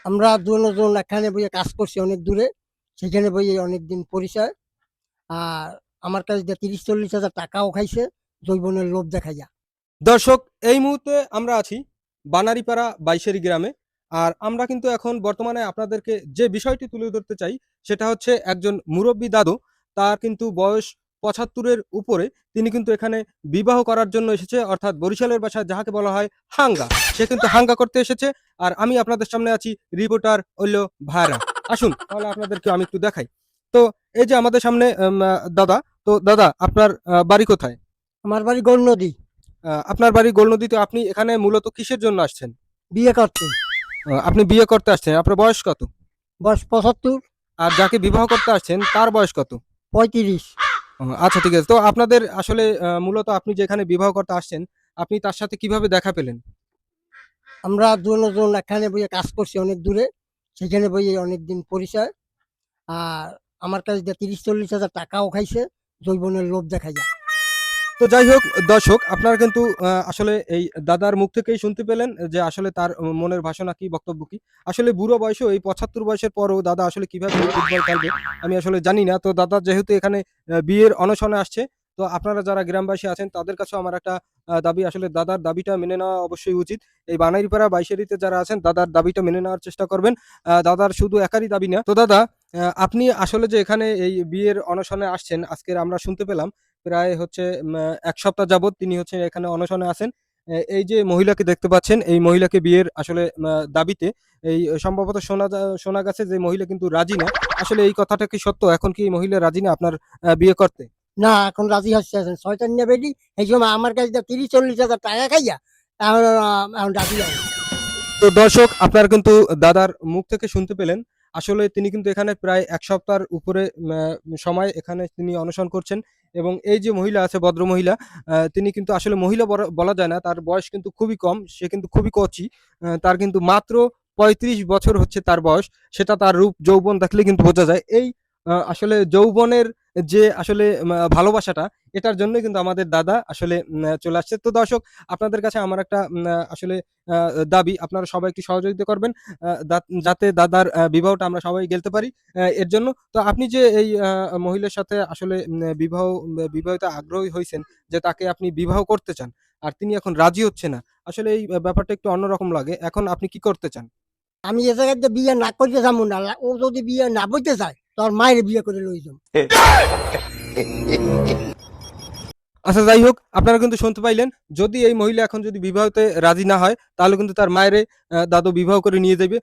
আমরা দুজন এখানে বইয়ে কাজ করছি অনেক দূরে। সেখানে বইয়ে অনেকদিন পরিচয়। আর আমার কাছ দিয়ে ৩০-৪০ হাজার টাকাও খাইছে যৌবনের লোভ দেখাইয়া। দর্শক, এই মুহূর্তে আমরা আছি বানারীপাড়া বাইশেরি গ্রামে। আর আমরা কিন্তু এখন বর্তমানে আপনাদেরকে যে বিষয়টি তুলে ধরতে চাই সেটা হচ্ছে একজন মুরব্বী দাদু। তার কিন্তু বয়স ৭৫-এর উপরে। তিনি কিন্তু এখানে বিবাহ করার জন্য এসেছে, অর্থাৎ বরিশালের ভাষায় যাহাকে বলা হয় হাঙ্গা। সে কিন্তু হাঙ্গা করতে এসেছে। আর আমি আপনাদের সামনে আছি, রিপোর্টার হইল ভাইরা। আসুন তাহলে আপনাদেরকে আমি একটু দেখাই। তো এই যে আমাদের সামনে দাদা। তো দাদা, আপনার বাড়ি কোথায়? আমার বাড়ি গৌরনদী। আপনার বাড়ি গোলনদীতে। আপনি এখানে মূলত কিসের জন্য আসছেন? বিয়ে করতে। আপনি বিয়ে করতে আসছেন। আপনার বয়স কত? বয়স ৭৫, আর যাকে বিবাহ করতে আসছেন তার বয়স কত? ৩৫। আচ্ছা, ঠিক আছে। তো আপনাদের আসলে মূলত আপনি যেখানে বিবাহ করতে আসছেন, আপনি তার সাথে কিভাবে দেখা পেলেন? আমরা দুজন এখানে বইয়ে কাজ করছি অনেক দূরে। সেখানে বইয়ে অনেকদিন পরিচয়। আর আমার কাছ দিয়ে ৩০-৪০ হাজার টাকাও খাইছে যৌবনের লোভ দেখাইয়া। তো যাই হোক দর্শক, আপনারা কিন্তু আসলে এই দাদার মুখ থেকেই শুনতে পেলেন যে আসলে তার মনের ভাষণা কি, বক্তব্য কি। আসলে বুড়ো বয়সেও, এই ৭৫ বয়সের পরেও দাদা আসলে কিভাবে ফুটবল খেলবে আমি আসলে জানি না। তো দাদা যেহেতু এখানে বিয়ের অনশনে আসছে, তো আপনারা যারা গ্রামবাসী আছেন তাদের কাছেও আমার একটা দাবি, আসলে দাদার দাবিটা মেনে নেওয়া অবশ্যই উচিত। এই বানারীপাড়া বাইশেরিতে যারা আছেন দাদার দাবিটা মেনে নেওয়ার চেষ্টা করবেন। দাদার শুধু একারই দাবি না। তো দাদা, আপনি আসলে যে এখানে এই বিয়ের অনশনে আসছেন, আজকের আমরা শুনতে পেলাম প্রায় হচ্ছে ১ সপ্তাহ যাবৎ তিনি হচ্ছে এখানে অনশনে আছেন। এই যে মহিলাকে দেখতে পাচ্ছেন, এই মহিলাকে বিয়ের আসলে দাবিতে এই সম্ভবত শোনা গেছে যে মহিলা কিন্তু রাজি না। আসলে এই কথাটা কি সত্য? এখন কি এই মহিলা রাজি না আপনার বিয়ে করতে? না, এখন রাজি হচ্ছে না। শয়তানিয়া বেডি এই সময় আমার কাছ দিয়ে ৩০-৪০ হাজার টাকা খাইয়া এখন এখন রাজি হয় না। তো দর্শক, আপনারা কিন্তু দাদার মুখ থেকে শুনতে পেলেন। আসলে তিনি কিন্তু এখানে প্রায় ১ সপ্তাহের উপরে সময় এখানে তিনি অনশন করছেন। এবং এই যে মহিলা আছে, ভদ্রমহিলা, তিনি কিন্তু আসলে মহিলা বলা যায় না। তার বয়স কিন্তু খুবই কম। সে কিন্তু খুবই কচি। তার কিন্তু মাত্র ৩৫ বছর হচ্ছে তার বয়স। সেটা তার রূপ যৌবন দেখলে কিন্তু বোঝা যায়। এই আসলে যৌবনের যে আসলে ভালোবাসাটা, এটার জন্যই কিন্তু আমাদের দাদা আসলে চলে আসছে। তো দর্শক, আপনাদের কাছে আমার একটা আসলে আ দাবি, আপনারা সবাই একটু সহযোগিতা করবেন। যাতে দাদার বিবাহটা আমরা সবাই গেলতে পারি। এর জন্য তো আপনি যে এই মহিলার সাথে আসলে বিবাহিতে আগ্রহী হইছেন, যে তাকে আপনি বিবাহ করতে চান। আর তিনি এখন রাজি হচ্ছে না। আসলে এই ব্যাপারটা একটু অন্যরকম লাগে। এখন আপনি কি করতে চান? আমি এ জায়গাতে বিয়ে না করতে যাবো না। ও যদি বিয়ে না বইতে চায় তোর মায়ের বিয়ে করে লই যাম। আচ্ছা, যাই হোক, আপনারা কিন্তু শুনতে পাইলেন। যদি এই মহিলা এখন যদি বিবাহতে রাজি না হয়, তাহলে কিন্তু তার মায়েরে দাদু বিবাহ করে নিয়ে যাইবে।